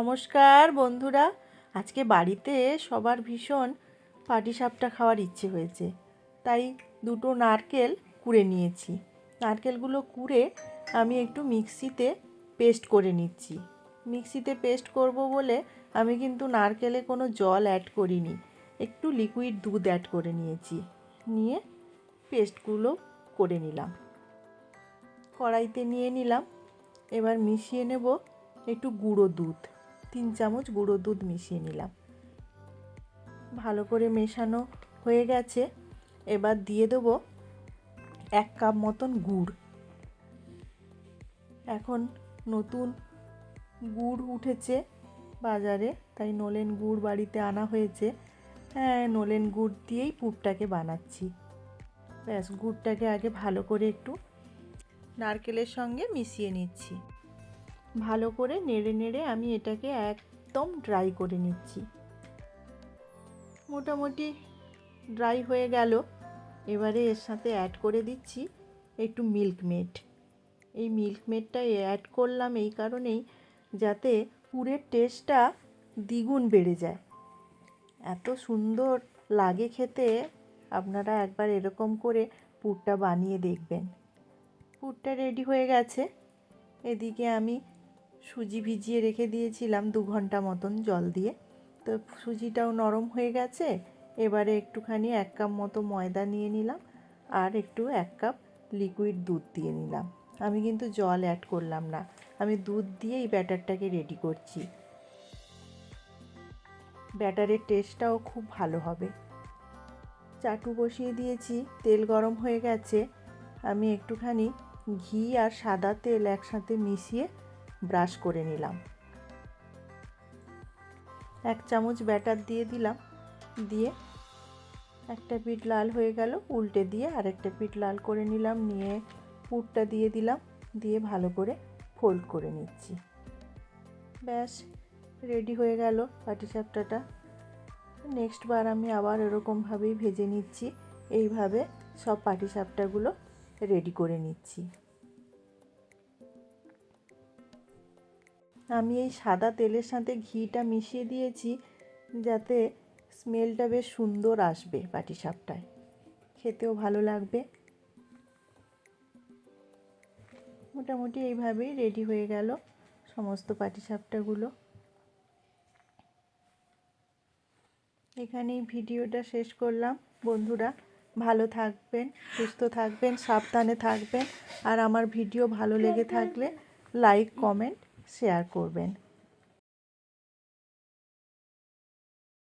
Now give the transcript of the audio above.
নমস্কার বন্ধুরা। আজকে বাড়িতে সবার ভীষণ পাটিসাপটা খাওয়ার ইচ্ছে হয়েছে, তাই দুটো নারকেল কুড়ে নিয়েছি। নারকেলগুলো কুড়ে আমি একটু মিক্সিতে পেস্ট করে নিচ্ছি। মিক্সিতে পেস্ট করব বলে আমি কিন্তু নারকেলে কোনো জল অ্যাড করিনি, একটু লিকুইড দুধ অ্যাড করে নিয়েছি। নিয়ে পেস্টগুলো করে নিলাম, কড়াইতে নিয়ে নিলাম। এবার মিশিয়ে নেব একটু গুঁড়ো দুধ, 3 চামচ গুঁড়ো দুধ মিশিয়ে নিলাম। ভালো করে মেশানো হয়ে গেছে। এবার দিয়ে দেবো 1 কাপ মতন গুড়। এখন নতুন গুড় উঠেছে বাজারে, তাই নলেন গুড় বাড়িতে আনা হয়েছে। হ্যাঁ, নলেন গুড় দিয়েই পুরটাকে বানাচ্ছি। ব্যাস, গুড়টাকে আগে ভালো করে একটু নারকেলের সঙ্গে মিশিয়ে নিচ্ছি। ভালো করে নেড়ে নেড়ে আমি এটাকে একদম ড্রাই করে নিচ্ছি। মোটামুটি ড্রাই হয়ে গেল। এবারে এর সাথে অ্যাড করে দিচ্ছি একটু মিল্ক মেড। এই মিল্ক মেডটা অ্যাড করলাম এই কারণেই, যাতে পুরের টেস্টটা দ্বিগুণ বেড়ে যায়। এত সুন্দর লাগে খেতে, আপনারা একবার এরকম করে পুরটা বানিয়ে দেখবেন। পুরটা রেডি হয়ে গেছে। এদিকে আমি সুজি ভিজিয়ে রেখে দিয়েছিলাম 2 ঘন্টা মতন জল দিয়ে, তো সুজিটাও নরম হয়ে গেছে। এবারে একটুখানি 1 কাপ মতো ময়দা নিয়ে নিলাম, আর একটু 1 কাপ লিকুইড দুধ দিয়ে নিলাম। আমি কিন্তু জল অ্যাড করলাম না, আমি দুধ দিয়ে এই ব্যাটারটাকে রেডি করছি। ব্যাটারের টেস্টটাও খুব ভালো হবে। চাটু বসিয়ে দিয়েছি, তেল গরম হয়ে গেছে। আমি একটুখানি ঘি আর সাদা তেল একসাথে মিশিয়ে ব্রাশ করে নিলাম। 1 চামচ ব্যাটার দিয়ে দিলাম। দিয়ে একটা পিঠ লাল হয়ে গেল, উল্টে দিয়ে আরেকটা পিঠ লাল করে নিলাম। নিয়ে পুরটা দিয়ে দিলাম, দিয়ে ভালো করে ফোল্ড করে নিচ্ছি। ব্যাস, রেডি হয়ে গেল পাটিসাপটাটা। নেক্সট বার আমি আবার এরকমভাবেই ভেজে নিচ্ছি। এইভাবে সব পাটিসাপটাগুলো রেডি করে নিচ্ছি। আমি এই সাদা তেলের সাথে ঘিটা মিশিয়ে দিয়েছি, যাতে স্মেলটা বেশ সুন্দর আসবে পাটিসাপটায়, খেতেও ভালো লাগবে। মোটামুটি এইভাবেই রেডি হয়ে গেল সমস্ত পাটিসাপটাগুলো। এখানেই ভিডিওটা শেষ করলাম বন্ধুরা। ভালো থাকবেন, সুস্থ থাকবেন, সাবধানে থাকবেন। আর আমার ভিডিও ভালো লেগে থাকলে লাইক, কমেন্ট, শেয়ার করবেন।